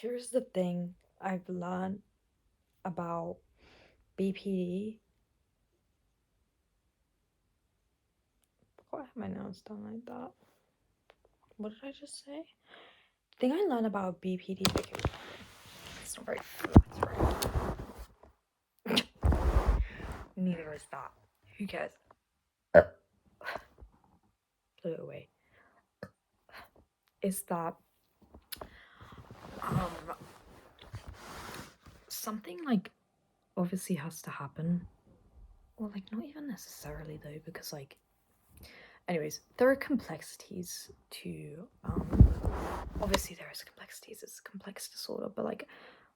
Here's the thing I've learned about BPD. Why have my nails done like that? What did I just say? The thing I learned about BPD. It's not very flattering. Neither is that. Who cares? Blow it away. Is that something like obviously has to happen. Well, like not even necessarily though, because like anyways, there are complexities to obviously there is complexities, it's a complex disorder, but like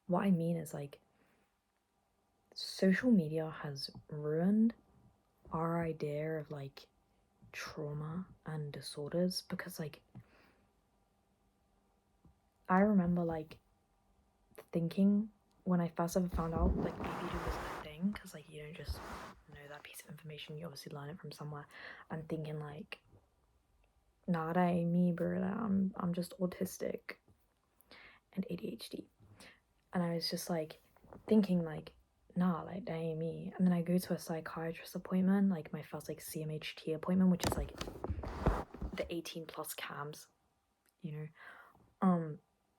what I mean is like social media has ruined our idea of like trauma and disorders, because like I remember like thinking when I first ever found out like BPD was a thing, because like you don't just know that piece of information, you obviously learn it from somewhere, and thinking like, nah, that ain't me, bro. I'm just autistic and ADHD, and I was just like thinking like, nah, like that ain't me. And then I go to a psychiatrist appointment, like my first like CMHT appointment, which is like the 18 plus cams, you know.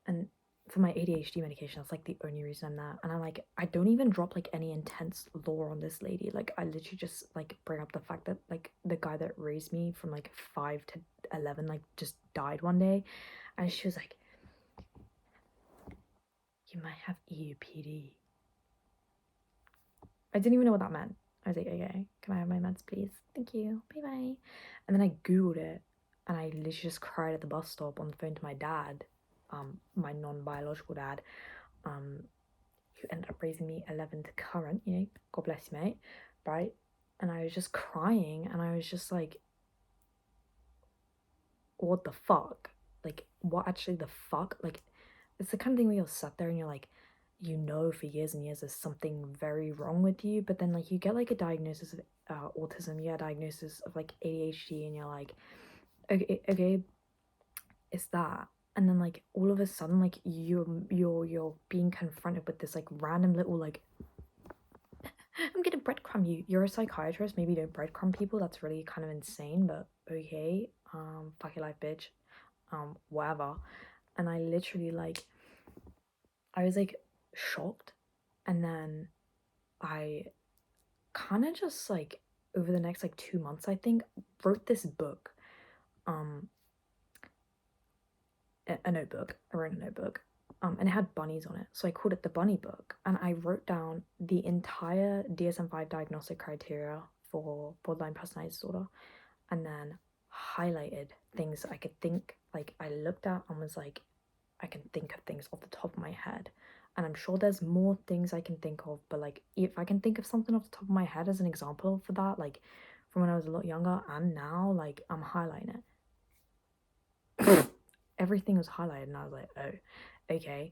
And for my ADHD medication, that's like the only reason I'm there. And I'm like, I don't even drop like any intense lore on this lady. Like I literally just like bring up the fact that like the guy that raised me from like 5 to 11 like just died one day, and she was like, you might have EUPD. I didn't even know what that meant. I was like, okay, can I have my meds, please? Thank you. Bye bye. And then I Googled it, and I literally just cried at the bus stop on the phone to my dad, my non-biological dad, who ended up raising me 11 to current, you know, God bless you, mate, right? And I was just crying, and I was just like, what the fuck? Like, what actually the fuck? Like, it's the kind of thing where you're sat there and you're like, you know, for years and years there's something very wrong with you, but then like you get like a diagnosis of autism, you get a diagnosis of like ADHD, and you're like, okay, it's that. And then like all of a sudden like you're being confronted with this like random little like, I'm gonna breadcrumb you. You're a psychiatrist, maybe you don't breadcrumb people, that's really kind of insane, but okay. Fuck your life, bitch. Whatever. And I literally like, I was like shocked, and then I kind of just like over the next like 2 months, I think, wrote this book, um, a notebook. I wrote a notebook, and it had bunnies on it, so I called it the Bunny Book, and I wrote down the entire DSM-5 diagnostic criteria for borderline personality disorder, and then highlighted things I could think, like I looked at and was like, I can think of things off the top of my head. And I'm sure there's more things I can think of, but like if I can think of something off the top of my head as an example for that, like from when I was a lot younger and now, like I'm highlighting it. Everything was highlighted, and I was like, oh, okay.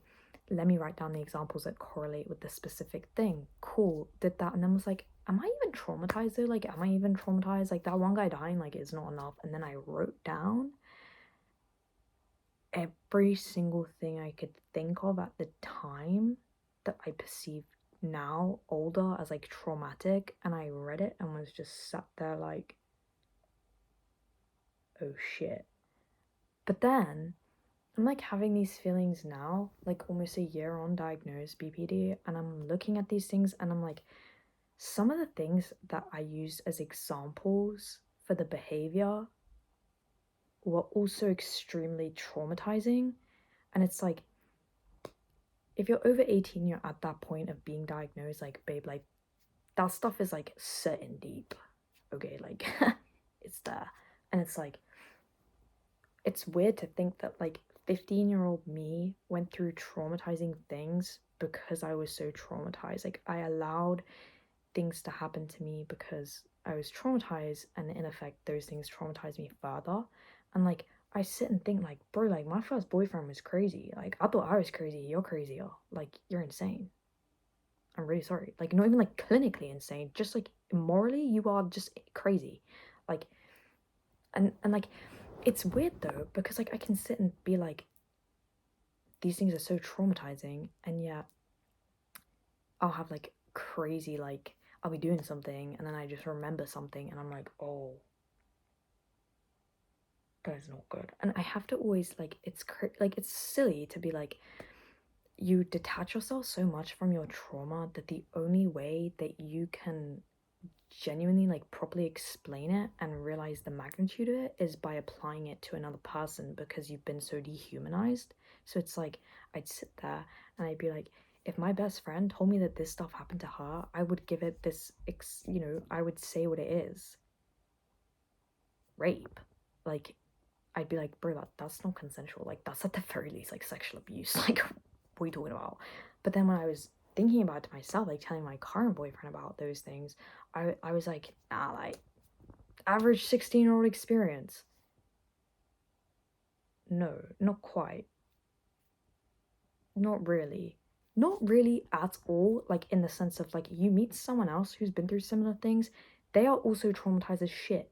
Let me write down the examples that correlate with this specific thing. Cool, did that, and then was like, am I even traumatized though? Like, am I even traumatized? Like that one guy dying, like, is not enough. And then I wrote down every single thing I could think of at the time that I perceive now, older, as like traumatic, and I read it and was just sat there like, oh shit. But then I'm like having these feelings now, like almost a year on diagnosed BPD, and I'm looking at these things and I'm like, some of the things that I used as examples for the behavior were also extremely traumatizing. And it's like, if you're over 18, you're at that point of being diagnosed, like, babe, like, that stuff is, like, sitting deep, okay? Like, it's there. And it's, like, it's weird to think that, like, 15-year-old me went through traumatizing things because I was so traumatized. Like, I allowed things to happen to me because I was traumatized, and in effect, those things traumatized me further. And, like, I sit and think, like, bro, like, my first boyfriend was crazy. Like, I thought I was crazy. You're crazier. Like, you're insane. I'm really sorry. Like, not even like clinically insane, just like morally, you are just crazy. Like, and like, it's weird though, because like I can sit and be like, these things are so traumatizing, and yet I'll have like crazy, like, I'll be doing something and then I just remember something and I'm like, oh, that is not good. And I have to always like, like, it's silly to be like, you detach yourself so much from your trauma that the only way that you can genuinely like properly explain it and realize the magnitude of it is by applying it to another person because you've been so dehumanized. So it's like I'd sit there and I'd be like, if my best friend told me that this stuff happened to her, I would give it this I would say what it is. Rape. Like, I'd be like, bro, that's not consensual. Like, that's at the very least like sexual abuse. Like, what are you talking about? But then when I was thinking about it to myself, like telling my current boyfriend about those things, I was like, nah, like, average 16-year-old experience. No, not quite. Not really. Not really at all, like in the sense of like you meet someone else who's been through similar things, they are also traumatized as shit.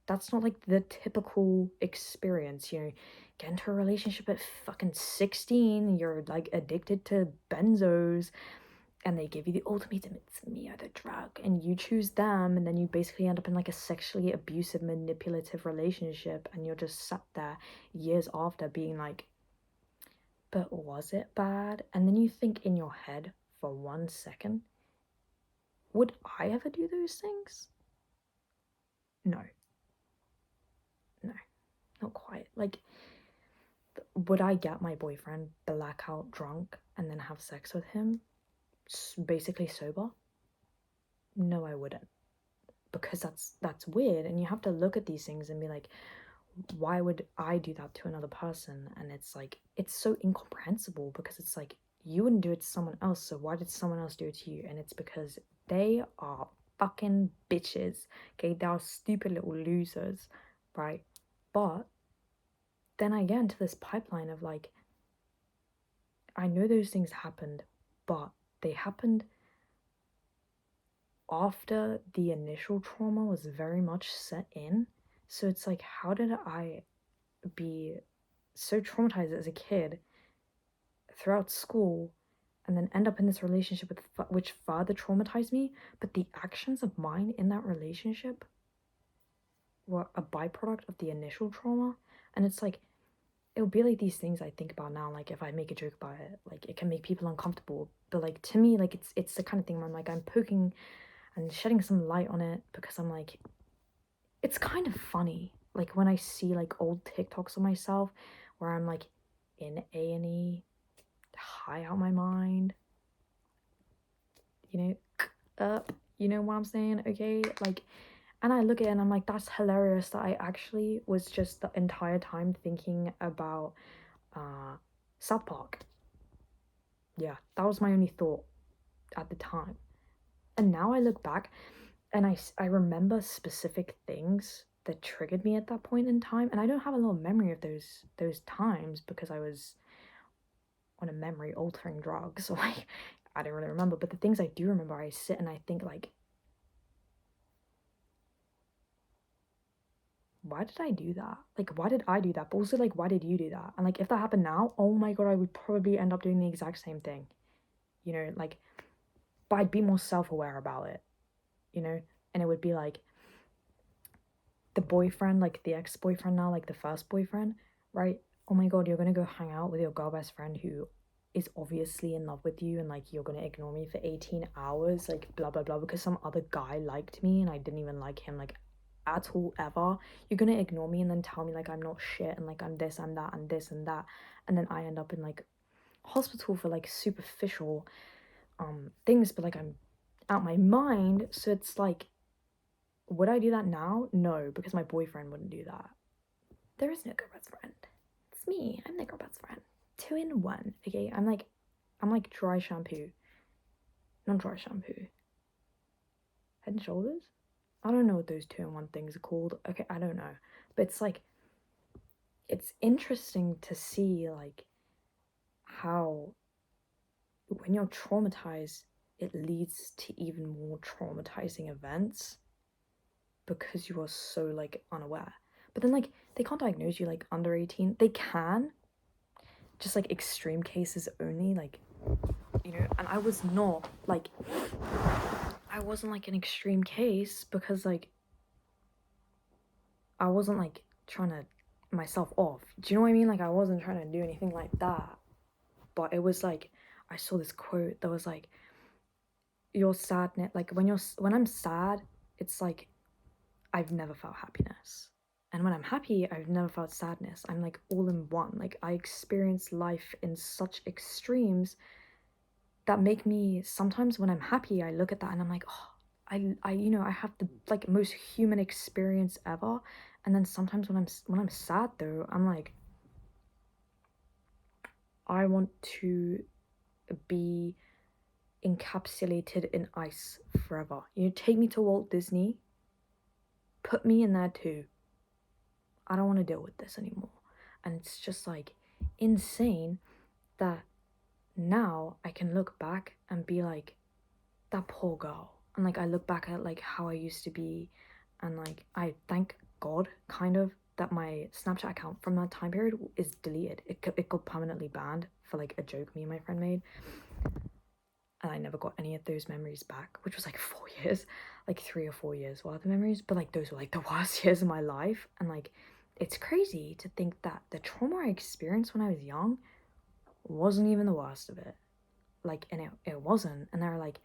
That's not like the typical experience, get into a relationship at fucking 16, you're like addicted to benzos, and they give you the ultimatum, it's me or the drug, and you choose them, and then you basically end up in like a sexually abusive, manipulative relationship, and you're just sat there years after being like, but was it bad? And then you think in your head for 1 second, would I ever do those things? No, no, not quite. Like, would I get my boyfriend blackout drunk and then have sex with him, basically sober? No, I wouldn't, because that's weird, and you have to look at these things and be like, why would I do that to another person? And it's like, it's so incomprehensible because it's like, you wouldn't do it to someone else, so why did someone else do it to you? And it's because they are fucking bitches, okay? They are stupid little losers, right? But then I get into this pipeline of like, I know those things happened, but they happened after the initial trauma was very much set in. So it's like, how did I be so traumatized as a kid throughout school and then end up in this relationship which further traumatized me, but the actions of mine in that relationship were a byproduct of the initial trauma? And it's like, it'll be like these things I think about now, like if I make a joke about it, like it can make people uncomfortable, but like to me, like it's the kind of thing where I'm like, I'm poking and shedding some light on it because I'm like, it's kind of funny. Like when I see like old TikToks of myself where I'm like in A&E, high out my mind, you know, you know what I'm saying? Okay, like, and I look at it and I'm like, that's hilarious that I actually was just the entire time thinking about South Park. Yeah, that was my only thought at the time. And now I look back and I remember specific things that triggered me at that point in time, and I don't have a lot of memory of those times because I was on a memory altering drug, so like I don't really remember. But the things I do remember, I sit and I think like, why did I do that? Like, why did I do that? But also like, why did you do that? And like, if that happened now, oh my god, I would probably end up doing the exact same thing, like, but I'd be more self-aware about it, you know and it would be like the boyfriend, like the ex-boyfriend now, like the first boyfriend, right? Oh my god, you're gonna go hang out with your girl best friend who is obviously in love with you, and like you're gonna ignore me for 18 hours, like blah blah blah, because some other guy liked me and I didn't even like him like at all ever. You're gonna ignore me and then tell me like I'm not shit and like I'm this, I'm that, and this and that, and then I end up in like hospital for like superficial things, but like I'm out my mind. So it's like, would I do that now? No, because my boyfriend wouldn't do that. There is no girl best friend. It's me. I'm the girl best friend. Two in one. Okay, I'm like dry shampoo, not dry shampoo. Head and Shoulders. I don't know what those two-in-one things are called. Okay, I don't know, but it's like, it's interesting to see like how when you're traumatized, it leads to even more traumatizing events because you are so like unaware. But then like they can't diagnose you like under 18. They can, just like extreme cases only, like, you know, and I wasn't like an extreme case because like I wasn't like trying to myself off. Do you know what I mean? Like I wasn't trying to do anything like that. But it was like I saw this quote that was like your sadness, like when I'm sad, it's like I've never felt happiness. And when I'm happy, I've never felt sadness. I'm like all in one. Like I experience life in such extremes that make me sometimes when I'm happy, I look at that and I'm like, oh, you know, I have the like most human experience ever. And then sometimes when I'm sad though, I'm like, I want to be encapsulated in ice forever. You know, take me to Walt Disney, put me in there too. I don't want to deal with this anymore. And it's just like insane that now I can look back and be like, that poor girl. And like I look back at like how I used to be, and like I thank God kind of that my Snapchat account from that time period is deleted. It got permanently banned for like a joke me and my friend made. And I never got any of those memories back, which was like 4 years, like 3 or 4 years worth of memories. But like those were like the worst years of my life. And like it's crazy to think that the trauma I experienced when I was young wasn't even the worst of it. Like, and it wasn't. And there are like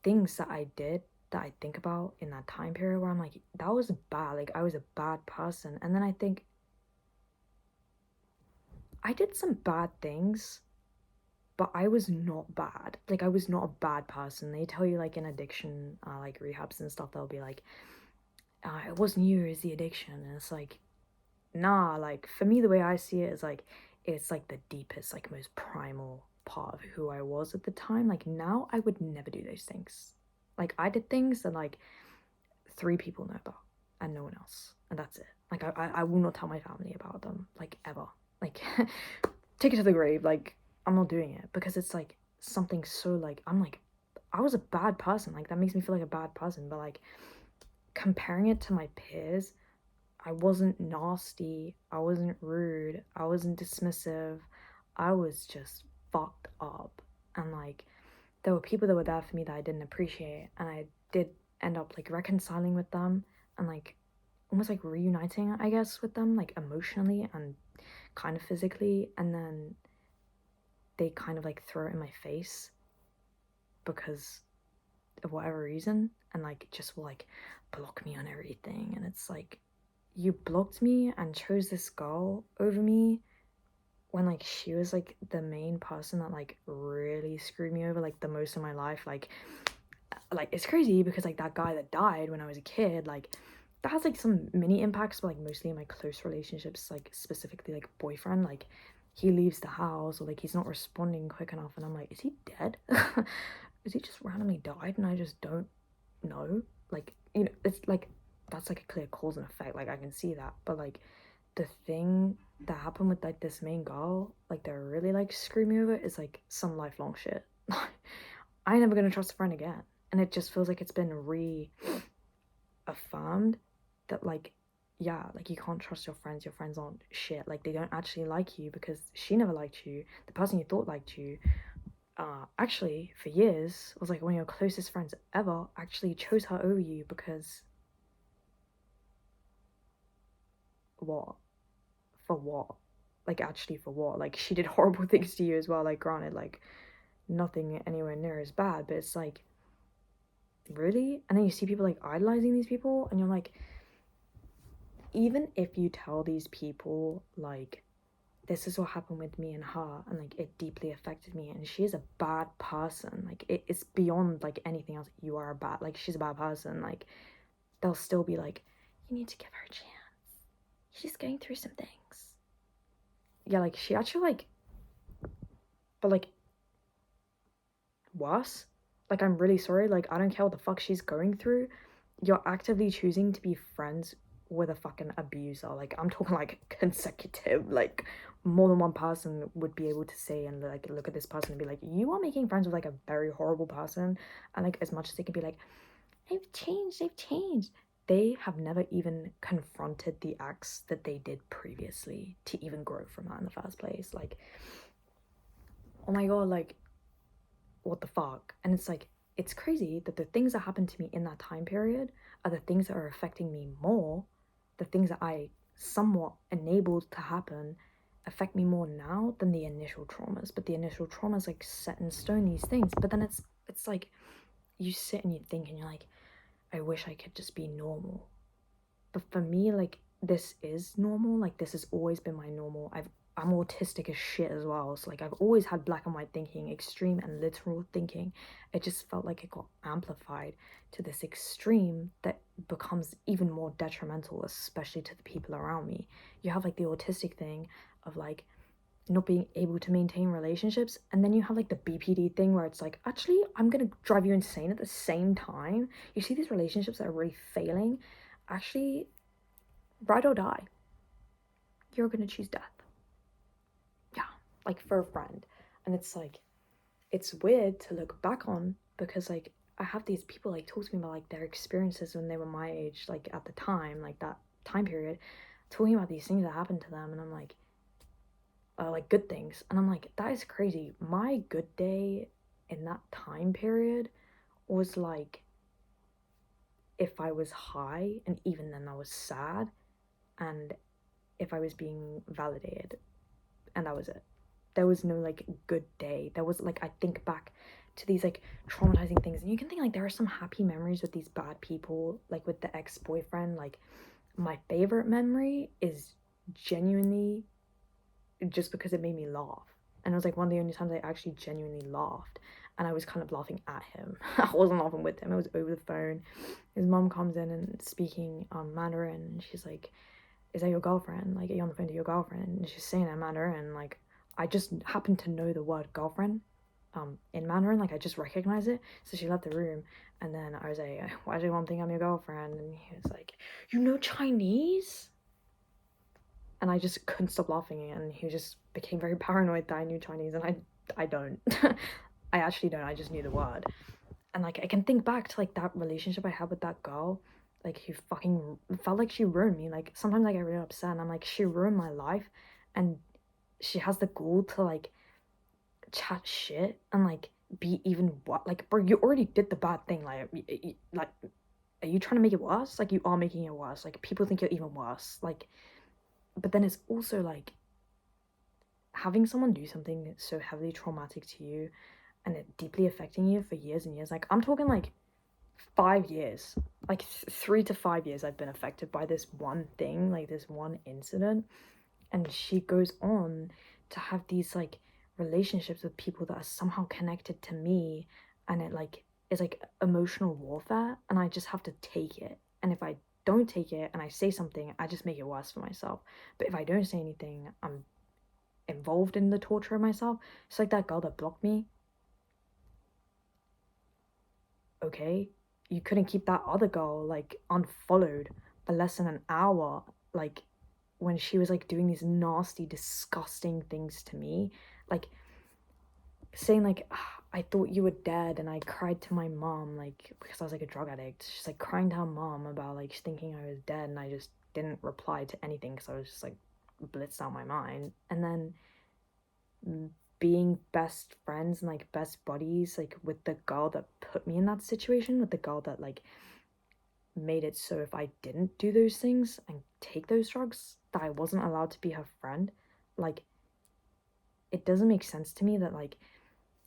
things that I did that I think about in that time period where I'm like, that was bad. Like, I was a bad person. And then I think I did some bad things, but I was not bad. Like, I was not a bad person. They tell you, like, in addiction, like rehabs and stuff, they'll be like, it wasn't you, it's the addiction. And it's like, nah, like, for me, the way I see it is like, it's like the deepest, like, most primal part of who I was at the time. Like, now I would never do those things. Like, I did things that, like, 3 people know about and no one else, and that's it. Like I will not tell my family about them, like ever. Like take it to the grave. Like I'm not doing it because it's like something so like I'm like I was a bad person. Like that makes me feel like a bad person. But like comparing it to my peers, I wasn't nasty, I wasn't rude, I wasn't dismissive, I was just fucked up. And like there were people that were there for me that I didn't appreciate, and I did end up like reconciling with them and like almost like reuniting, I guess, with them, like emotionally and kind of physically. And then they kind of like throw it in my face because of whatever reason, and like just will like block me on everything. And it's like, you blocked me and chose this girl over me when like she was like the main person that like really screwed me over like the most of my life. Like it's crazy because like that guy that died when I was a kid, like that has like some mini impacts, but like mostly in my close relationships, like specifically like boyfriend, like he leaves the house or like he's not responding quick enough, and I'm like, is he dead? Is he just randomly died and I just don't know? Like, you know, it's like that's like a clear cause and effect, like I can see that. But like the thing that happened with like this main girl, like they're really like screw me over, is like some lifelong shit. I ain't never gonna trust a friend again. And it just feels like it's been reaffirmed that like, yeah, like you can't trust your friends aren't shit, like they don't actually like you because she never liked you. The person you thought liked you, actually for years was like one of your closest friends ever, actually chose her over you because what? For what? Like actually for what? Like she did horrible things to you as well, like granted, like nothing anywhere near as bad, but it's like, really? And then you see people like idolizing these people, and you're like, even if you tell these people like this is what happened with me and her, and like it deeply affected me, and she is a bad person, like it's beyond like anything else, you are a bad, like she's a bad person, like they'll still be like, you need to give her a chance, she's going through some things. Yeah, like she actually like, but like worse, like I'm really sorry, like I don't care what the fuck she's going through, you're actively choosing to be friends with a fucking abuser. Like I'm talking like consecutive, like more than one person would be able to say and like look at this person and be like, you are making friends with like a very horrible person. And like as much as they can be like, they've changed, they have never even confronted the acts that they did previously to even grow from that in the first place. Like, oh my god, like, what the fuck? And it's like, it's crazy that the things that happened to me in that time period are the things that are affecting me more. The things that I somewhat enabled to happen affect me more now than the initial traumas. But the initial traumas like set in stone these things. But then it's like you sit and you think and you're like, I wish I could just be normal. But for me, like, this is normal. Like, this has always been my normal. I'm autistic as shit as well. So like I've always had black and white thinking, extreme and literal thinking. It just felt like it got amplified to this extreme that becomes even more detrimental, especially to the people around me. You have like the autistic thing of like not being able to maintain relationships, and then you have like the BPD thing where it's like, actually, I'm gonna drive you insane at the same time. You see these relationships that are really failing. Actually, ride or die. You're gonna choose death. Yeah, like for a friend. And it's like, it's weird to look back on because like I have these people like talk to me about like their experiences when they were my age, like at the time, like that time period, talking about these things that happened to them, and I'm like good things, and I'm like, that is crazy. My good day in that time period was like if I was high, and even then I was sad, and if I was being validated, and that was it. There was no like good day. There was like, I think back to these like traumatizing things, and you can think like there are some happy memories with these bad people, like with the ex-boyfriend. Like my favorite memory is genuinely just because it made me laugh, and it was like one of the only times I actually genuinely laughed, and I was kind of laughing at him. I wasn't laughing with him, it was over the phone. His mom comes in and speaking Mandarin, and she's like, is that your girlfriend? Like, are you on the phone to your girlfriend? And she's saying that in Mandarin. Like, I just happened to know the word girlfriend in Mandarin. Like, I just recognize it. So she left the room. And then I was like, why does your mom think I'm your girlfriend? And he was like, you know Chinese? And I just couldn't stop laughing. And he just became very paranoid that I knew Chinese. And I don't. I actually don't. I just knew the word. And like I can think back to like that relationship I had with that girl, like who fucking felt like she ruined me. Like sometimes I get really upset and I'm like, she ruined my life, and she has the gall to like chat shit and like be even what, like, bro, you already did the bad thing. Like are you trying to make it worse? Like, you are making it worse. Like, people think you're even worse. Like, but then it's also like having someone do something so heavily traumatic to you and it deeply affecting you for years and years. Like, I'm talking like 5 years, like 3 to 5 years I've been affected by this one thing, like this one incident. And she goes on to have these like relationships with people that are somehow connected to me, and it like is like emotional warfare, and I just have to take it. And if I don't take it and I say something, I just make it worse for myself. But if I don't say anything, I'm involved in the torture of myself. It's like that girl that blocked me. Okay, you couldn't keep that other girl like unfollowed for less than an hour, like when she was like doing these nasty, disgusting things to me, like saying like, "Ah, I thought you were dead," and I cried to my mom, like, because I was like a drug addict. She's like crying to her mom about like thinking I was dead, and I just didn't reply to anything because I was just like blitzed out my mind. And then being best friends and like best buddies like with the girl that put me in that situation, with the girl that like made it so if I didn't do those things and take those drugs that I wasn't allowed to be her friend. Like, it doesn't make sense to me that like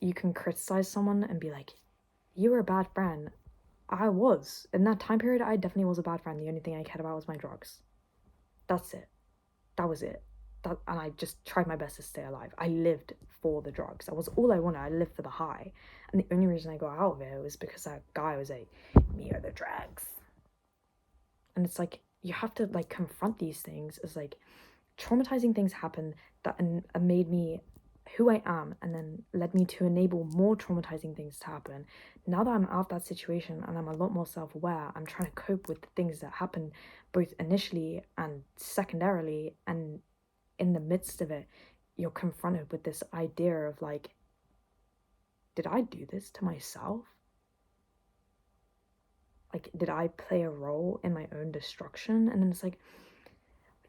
you can criticize someone and be like, you were a bad friend. I was in that time period, I definitely was a bad friend. The only thing I cared about was my drugs. That's it. That was it. And I just tried my best to stay alive. I lived for the drugs. That was all I wanted. I lived for the high. And the only reason I got out of it was because that guy was like, me or the drugs. And it's like, you have to like confront these things as like traumatizing things happen that made me who I am, and then led me to enable more traumatizing things to happen. Now that I'm out of that situation and I'm a lot more self-aware, I'm trying to cope with the things that happen both initially and secondarily, and in the midst of it, you're confronted with this idea of like, did I do this to myself? Like, did I play a role in my own destruction? And then it's like,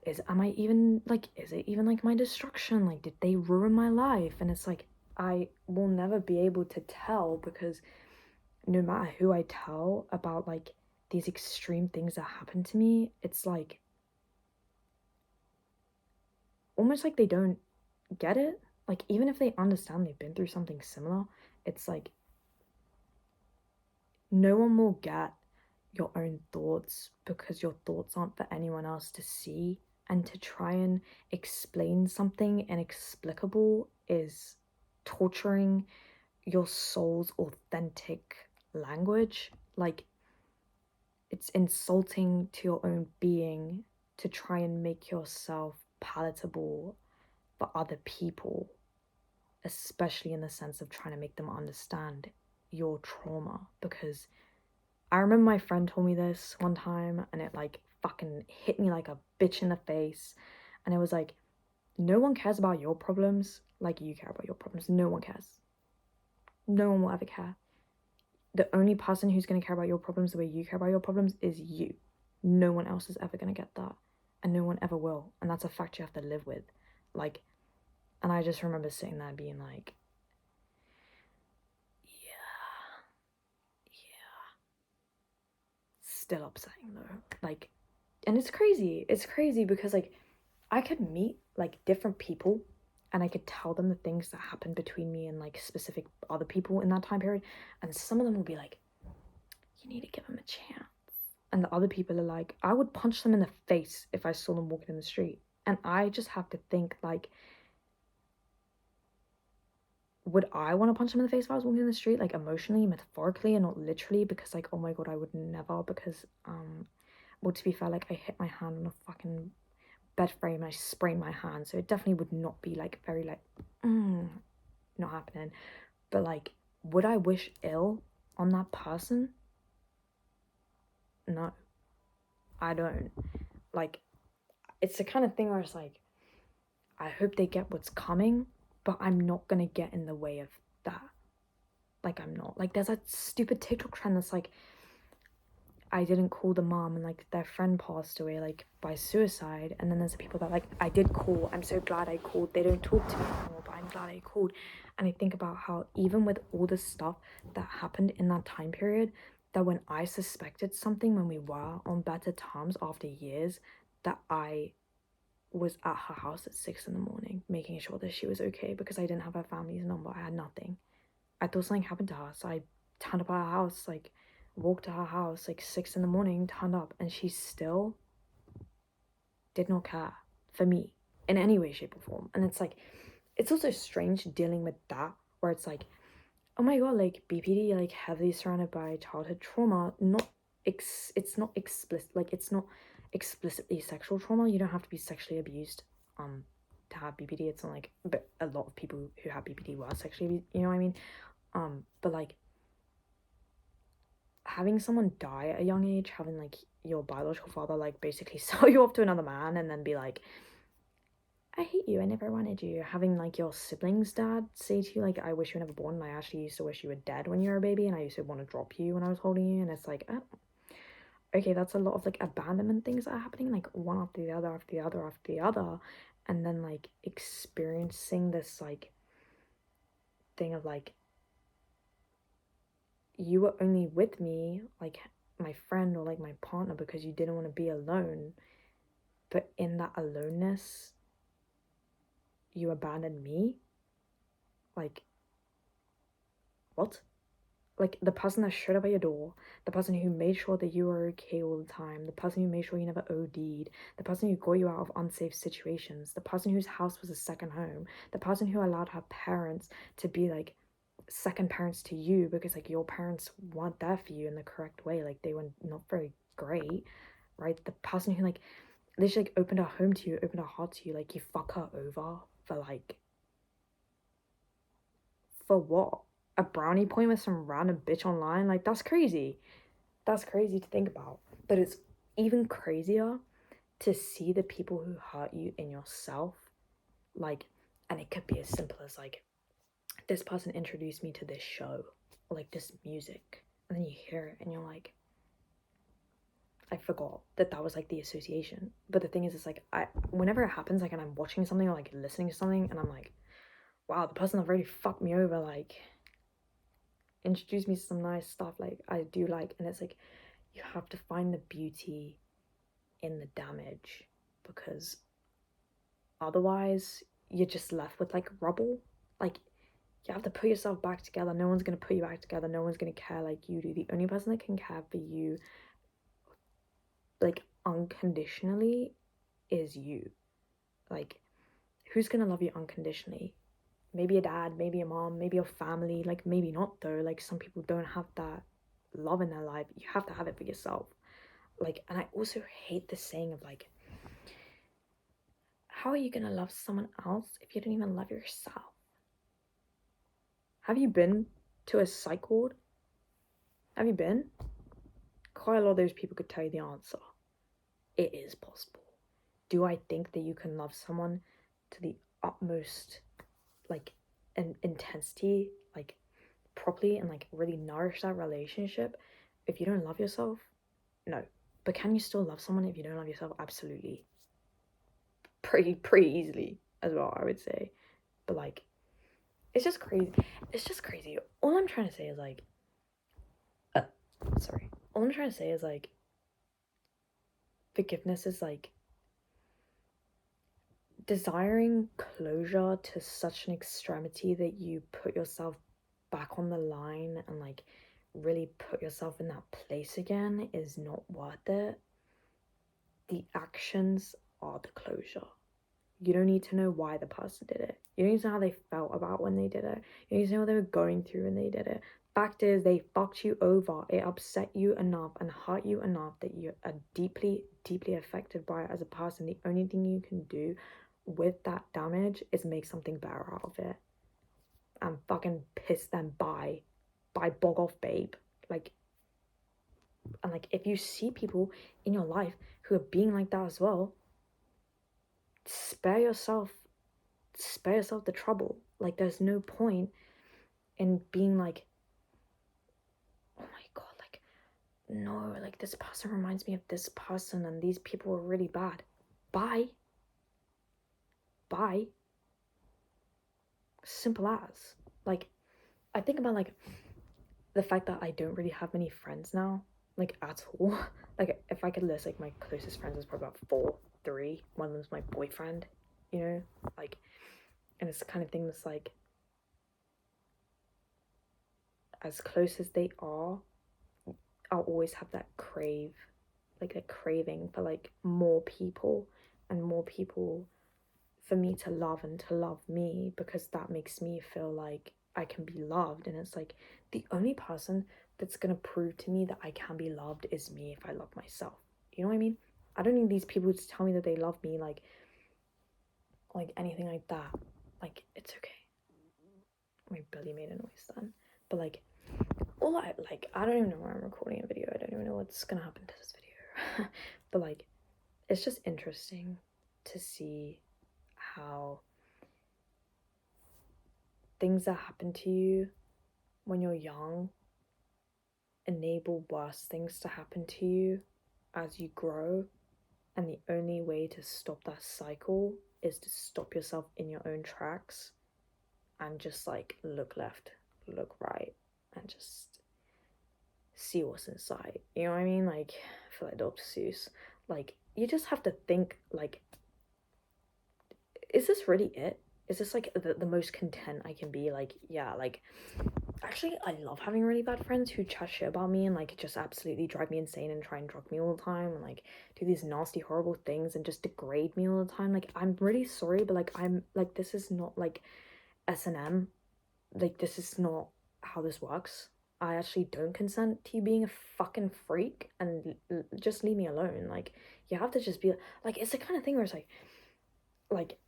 is it even like my destruction? Like, did they ruin my life? And it's like, I will never be able to tell, because no matter who I tell about like these extreme things that happen to me, it's like almost like they don't get it. Like, even if they understand they've been through something similar, it's like no one will get your own thoughts, because your thoughts aren't for anyone else to see. And to try and explain something inexplicable is torturing your soul's authentic language. Like, it's insulting to your own being to try and make yourself palatable for other people, especially in the sense of trying to make them understand your trauma. Because I remember my friend told me this one time, and it like fucking hit me like a bitch in the face. And it was like, no one cares about your problems like you care about your problems. No one cares. No one will ever care. The only person who's going to care about your problems the way you care about your problems is you. No one else is ever going to get that. And no one ever will. And that's a fact you have to live with. Like, and I just remember sitting there being like, yeah, yeah. Still upsetting though. Like, and it's crazy. It's crazy because like I could meet like different people, and I could tell them the things that happened between me and like specific other people in that time period. And some of them will be like, you need to give them a chance. And the other people are like, I would punch them in the face if I saw them walking in the street. And I just have to think like, would I want to punch them in the face if I was walking in the street? Like emotionally, metaphorically, and not literally, because like, oh my god, I would never, because well, to be fair, like I hit my hand on a fucking bed frame and I sprained my hand. So it definitely would not be like very like not happening. But like, would I wish ill on that person? No, I don't. Like, it's the kind of thing where it's like, I hope they get what's coming, but I'm not gonna get in the way of that. Like, I'm not. Like, there's that stupid TikTok trend that's like, I didn't call the mom and like their friend passed away like by suicide. And then there's the people that like, I did call. I'm so glad I called. They don't talk to me anymore, but I'm glad I called. And I think about how even with all the stuff that happened in that time period, that when I suspected something, when we were on better terms after years, that I was at her house at 6 in the morning, making sure that she was okay, because I didn't have her family's number. I had nothing. I thought something happened to her, so I turned up at her house, like walked to her house like 6 in the morning, turned up, and she still did not care for me in any way, shape, or form. And it's like, it's also strange dealing with that, where it's like, oh my god, like BPD, like heavily surrounded by childhood trauma. It's not explicit, like it's not explicitly sexual trauma. You don't have to be sexually abused to have BPD. It's not like, but a lot of people who have BPD were sexually abused, you know what I mean? But like, having someone die at a young age, having like your biological father like basically sell you off to another man and then be like, I hate you, I never wanted you. Having like your siblings' dad say to you like, I wish you were never born, and I actually used to wish you were dead when you were a baby, and I used to want to drop you when I was holding you. And it's like, oh, okay, that's a lot of like abandonment things that are happening, like one after the other after the other after the other. And then like experiencing this like thing of like, you were only with me, like my friend or like my partner, because you didn't want to be alone. But in that aloneness, you abandoned me? Like, what? Like, the person that showed up at your door, the person who made sure that you were okay all the time, the person who made sure you never OD'd, the person who got you out of unsafe situations, the person whose house was a second home, the person who allowed her parents to be like second parents to you, because like your parents weren't there for you in the correct way, like they were not very great, right? The person who like literally like opened her home to you, opened her heart to you, like you fuck her over for like, for what? A brownie point with some random bitch online? Like, that's crazy. That's crazy to think about. But it's even crazier to see the people who hurt you in yourself. Like, and it could be as simple as like, this person introduced me to this show, or like this music, and then you hear it and you're like, I forgot that was like the association. But the thing is, it's like whenever it happens, like, and I'm watching something or like listening to something, and I'm like, wow, the person that really fucked me over, like, introduced me to some nice stuff, like I do like, and it's like you have to find the beauty in the damage, because otherwise you're just left with like rubble. Like, you have to put yourself back together. No one's gonna put you back together. No one's gonna care like you do. The only person that can care for you, like, unconditionally is you. Like, who's gonna love you unconditionally? Maybe a dad, maybe a mom, maybe your family. Like, maybe not though. Like, some people don't have that love in their life. You have to have it for yourself. Like, and I also hate the saying of like, how are you gonna love someone else if you don't even love yourself? Have you been to a psych ward? Have you been? Quite a lot of those people could tell you the answer. It is possible. Do I think that you can love someone to the utmost, like, intensity, like, properly, and like really nourish that relationship if you don't love yourself? No. But can you still love someone if you don't love yourself? Absolutely. Pretty easily as well, I would say. But like, it's just crazy. It's just crazy. All I'm trying to say is like, sorry. All I'm trying to say is like, forgiveness is like desiring closure to such an extremity that you put yourself back on the line and like really put yourself in that place again is not worth it. The actions are the closure. You don't need to know why the person did it. You don't need to know how they felt about when they did it. You need to know what they were going through when they did it. Fact is, they fucked you over. It upset you enough and hurt you enough that you are deeply, deeply affected by it as a person. The only thing you can do with that damage is make something better out of it. And fucking piss them by bog off, babe. Like, and like, if you see people in your life who are being like that as well, spare yourself the trouble. Like, there's no point in being like, oh my god, like, no, like, this person reminds me of this person and these people are really bad. Bye. Simple as. Like, I think about like the fact that I don't really have many friends now, like, at all. Like, if I could list like my closest friends, is probably about 3. One of them's my boyfriend, you know, like, and it's the kind of thing that's like, as close as they are, I'll always have that craving for like more people and more people for me to love and to love me, because that makes me feel like I can be loved. And it's like, the only person that's gonna prove to me that I can be loved is me if I love myself. You know what I mean? I don't need these people to tell me that they love me, like anything like that. Like, it's okay. My belly made a noise then. But like, I don't even know why I'm recording a video. I don't even know what's gonna happen to this video. But like, it's just interesting to see how things that happen to you when you're young enable worse things to happen to you as you grow. And the only way to stop that cycle is to stop yourself in your own tracks and just like look left, look right, and just see what's inside. You know what I mean? Like, I feel like Dr. Seuss. Like, you just have to think, like, is this really it? Is this like the most content I can be? Like, yeah, like, actually, I love having really bad friends who chat shit about me and like just absolutely drive me insane and try and drug me all the time and like do these nasty, horrible things and just degrade me all the time. Like, I'm really sorry, but like, I'm like, this is not like S&M. Like, this is not how this works. I actually don't consent to you being a fucking freak, and just leave me alone. Like, you have to just be like, it's the kind of thing where it's like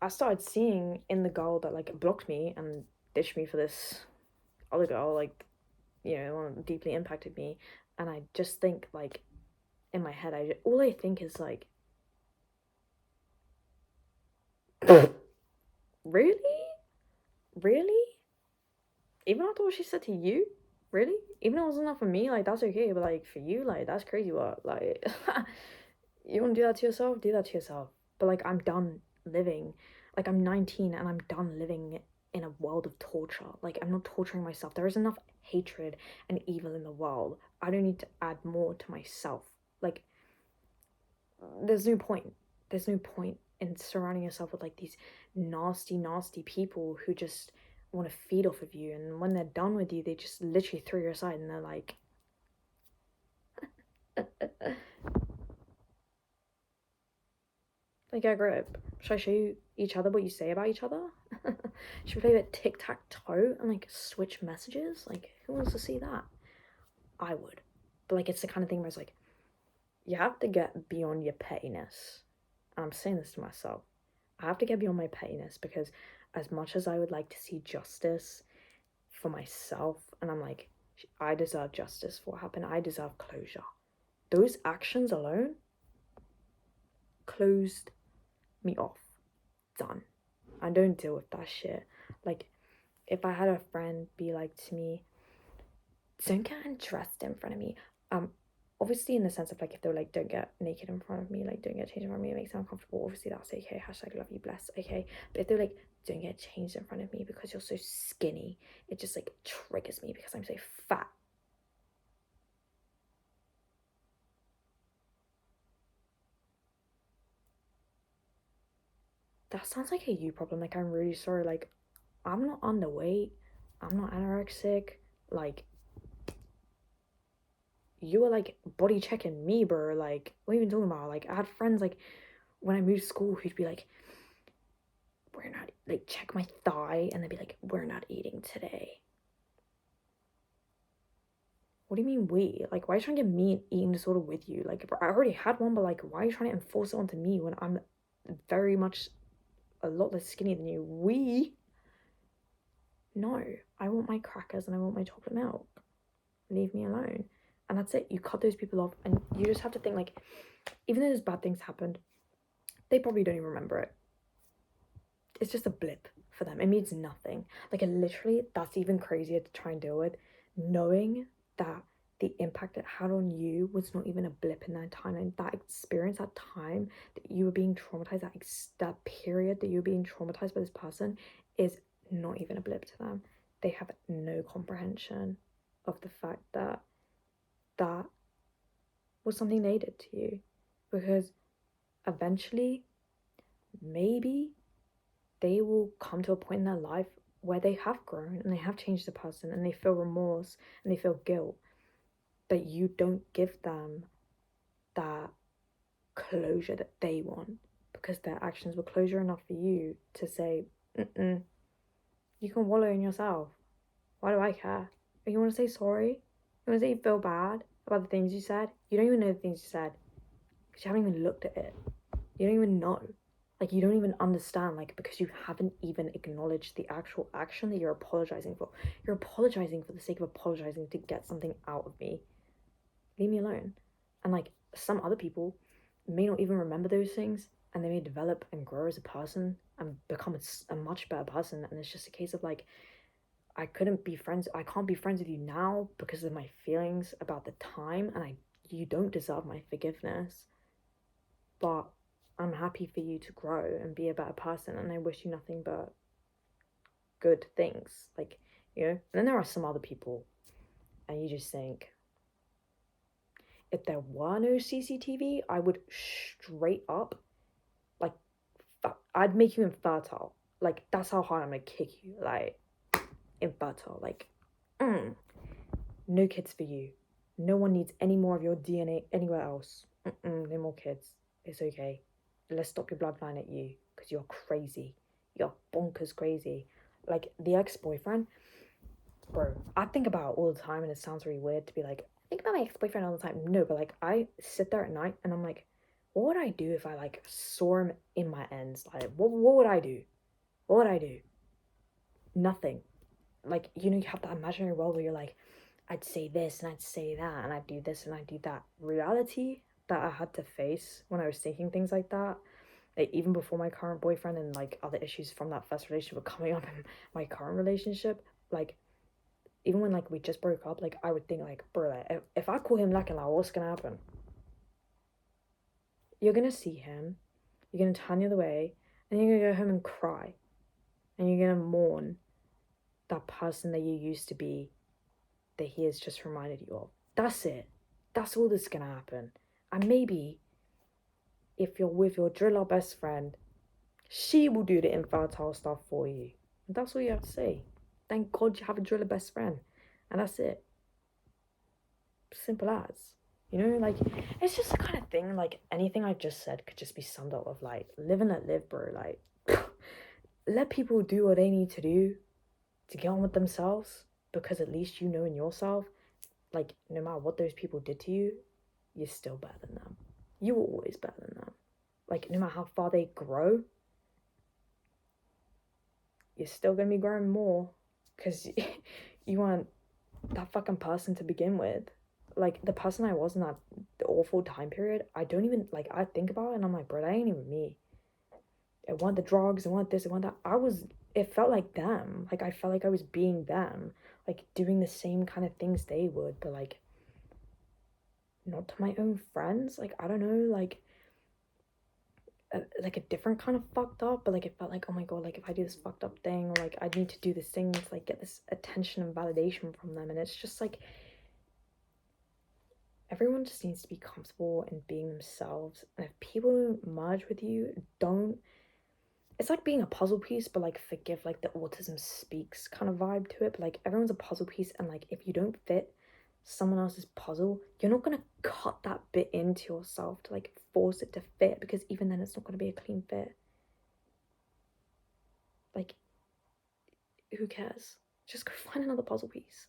I started seeing in the girl that like blocked me and ditched me for this other girl, like, you know, one that deeply impacted me. And I just think like, in my head, all I think is like, really? Really? Even after what she said to you? Really? Even if it wasn't enough for me, like, that's okay, but, like, for you, like, that's crazy work. Like, you want to do that to yourself? Do that to yourself. But, like, I'm done living. Like, I'm 19 and I'm done living in a world of torture. Like, I'm not torturing myself. There is enough hatred and evil in the world. I don't need to add more to myself. Like, there's no point. There's no point in surrounding yourself with, like, these nasty, nasty people who just want to feed off of you. And when they're done with you, they just literally throw you aside and they're like, like, get a grip. Should I show you each other what you say about each other? Should we play a bit tic-tac-toe and, like, switch messages? Like, who wants to see that? I would. But, like, it's the kind of thing where it's like, you have to get beyond your pettiness. And I'm saying this to myself. I have to get beyond my pettiness because as much as I would like to see justice for myself, and I'm like, I deserve justice for what happened, I deserve closure. Those actions alone closed me off. Done. I don't deal with that shit. Like, if I had a friend be like to me, don't get undressed in front of me. Obviously in the sense of like if they're like, don't get naked in front of me, like don't get changed in front of me, it makes me uncomfortable. Obviously that's okay. Hashtag love you bless. Okay. But if they're like, don't get changed in front of me because you're so skinny, it just like triggers me because I'm so fat. That sounds like a you problem. Like I'm really sorry. Like I'm not underweight. I'm not anorexic. Like you were like body checking me, bro. Like what are you even talking about? Like I had friends like when I moved to school who'd be like, we're not, like, check my thigh and they'd be like, we're not eating today. What do you mean we? Like, why are you trying to get me an eating disorder with you? Like, I already had one, but like, why are you trying to enforce it onto me when I'm very much a lot less skinny than you? We? No. I want my crackers and I want my chocolate milk. Leave me alone. And that's it. You cut those people off and you just have to think, like, even though those bad things happened, they probably don't even remember it. It's just a blip for them. It means nothing. Like, it literally, that's even crazier to try and deal with, knowing that the impact it had on you was not even a blip in that time, and that experience, that time that you were being traumatized, that period that you were being traumatized by this person is not even a blip to them. They have no comprehension of the fact that that was something they did to you, because eventually, maybe they will come to a point in their life where they have grown and they have changed the person and they feel remorse and they feel guilt, but you don't give them that closure that they want because their actions were closure enough for you to say, mm-mm, you can wallow in yourself. Why do I care? But you want to say sorry? You want to say you feel bad about the things you said? You don't even know the things you said because you haven't even looked at it. You don't even know. Like, you don't even understand, like, because you haven't even acknowledged the actual action that you're apologizing for. You're apologizing for the sake of apologizing to get something out of me. Leave me alone. And, like, some other people may not even remember those things, and they may develop and grow as a person and become a much better person. And it's just a case of, like, I can't be friends with you now because of my feelings about the time, and you don't deserve my forgiveness. But I'm happy for you to grow and be a better person, and I wish you nothing but good things. Like, and then there are some other people, and you just think, if there were no CCTV, I would straight up, like, I'd make you infertile. Like, that's how hard I'm gonna kick you. Like, infertile. Like, no kids for you. No one needs any more of your DNA anywhere else. No more kids. It's okay. Let's stop your bloodline at you because you're crazy. You're bonkers crazy. Like the ex-boyfriend, bro, I think about it all the time and it sounds really weird to be like, I think about my ex-boyfriend all the time. No, but like I sit there at night and I'm like, what would I do if I like saw him in my ends? Like, what would I do? What would I do? Nothing. Like, you have that imaginary world where you're like, I'd say this and I'd say that and I'd do this and I'd do that. Reality that I had to face when I was thinking things like that, like even before my current boyfriend and like other issues from that first relationship were coming up in my current relationship, like even when like we just broke up, like I would think like, bro, like, if I call him Lakala, what's gonna happen? You're gonna see him, you're gonna turn the other way, and you're gonna go home and cry, and you're gonna mourn that person that you used to be, that he has just reminded you of. That's it. That's all that's gonna happen. And maybe if you're with your driller best friend, she will do the infertile stuff for you. And that's all you have to say. Thank God you have a driller best friend. And that's it. Simple as. You know, like, it's just the kind of thing, like, anything I just said could just be summed up with, like, live and let live, bro. Like, let people do what they need to do to get on with themselves, because at least you know in yourself, like, no matter what those people did to you, you're still better than them. You were always better than them. Like, no matter how far they grow, you're still gonna be growing more, because you weren't that fucking person to begin with. Like, the person I was in that awful time period, I don't even, like, I think about it and I'm like, bro, that ain't even me. I want the drugs, I want this, I want that. It felt like them. Like, I felt like I was being them, like, doing the same kind of things they would, but, like, not to my own friends. Like, I don't know, like a different kind of fucked up, but, like, it felt like, oh my God, like, if I do this fucked up thing, or, like, I need to do this thing to, like, get this attention and validation from them, and it's just, like, everyone just needs to be comfortable in being themselves, and if people don't merge with you, don't. It's like being a puzzle piece, but, like, forgive, like, the autism speaks kind of vibe to it, but, like, everyone's a puzzle piece, and, like, if you don't fit someone else's puzzle, you're not gonna cut that bit into yourself to, like, force it to fit, because even then it's not gonna be a clean fit. Like, who cares? Just go find another puzzle piece.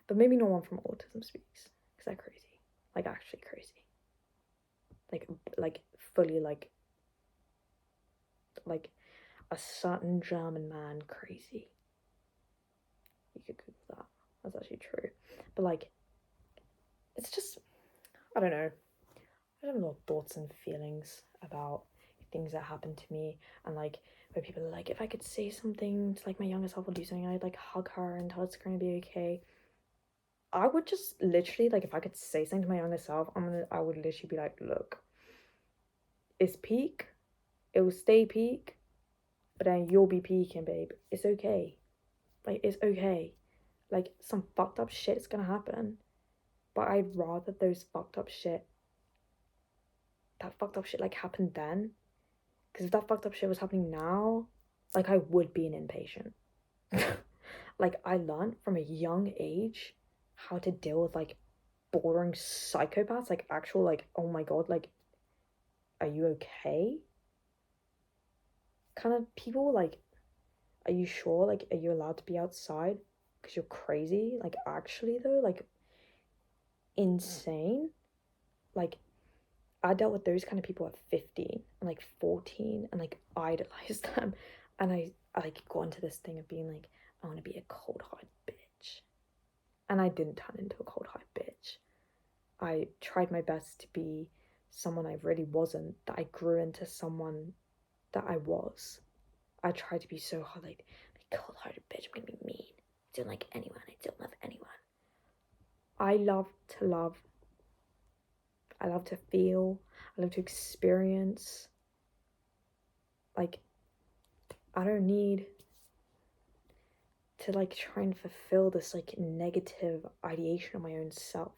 But maybe no one from autism speaks, because they're crazy. Like, actually crazy. Like fully, like a certain German man crazy. You could Google that. That's actually true. But, like, it's just, I don't know. I have a lot of thoughts and feelings about things that happened to me, and, like, where people are like, if I could say something to, like, my younger self or do something, I'd, like, hug her and tell her it's gonna be okay. I would just literally, like, if I could say something to my younger self, I would literally be like, look, it's peak, it will stay peak, but then you'll be peaking, babe. It's okay. Like, it's okay. Like, some fucked up shit's gonna happen, but I'd rather that fucked up shit, like, happened then, because if that fucked up shit was happening now, like, I would be an impatient. Like, I learned from a young age how to deal with, like, bordering psychopaths, like, actual, like, oh my God, like, are you okay? Kind of people, like, are you sure? Like, are you allowed to be outside? Because you're crazy? Like, actually, though, like, insane? Like, I dealt with those kind of people at 15 and, like, 14, and, like, idolized them. And I like, got into this thing of being like, I want to be a cold-hearted bitch. And I didn't turn into a cold-hearted bitch. I tried my best to be someone I really wasn't, that I grew into someone that I was. I tried to be so hard, like cold-hearted bitch, I'm gonna be mean. I don't like anyone, I don't love anyone. I love to love. I love to feel. I love to experience. Like, I don't need to, like, try and fulfill this, like, negative ideation of my own self.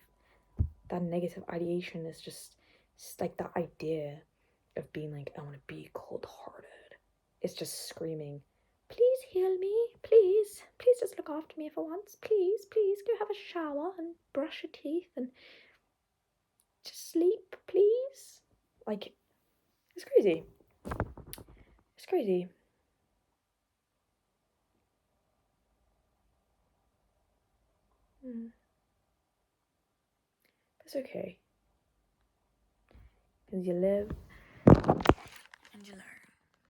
That negative ideation is just like that idea of being like, I want to be cold-hearted. It's just screaming, please heal me, please just look after me for once, please go have a shower and brush your teeth and just sleep, please. Like, it's crazy. It's crazy. It's okay. Because you live and you learn.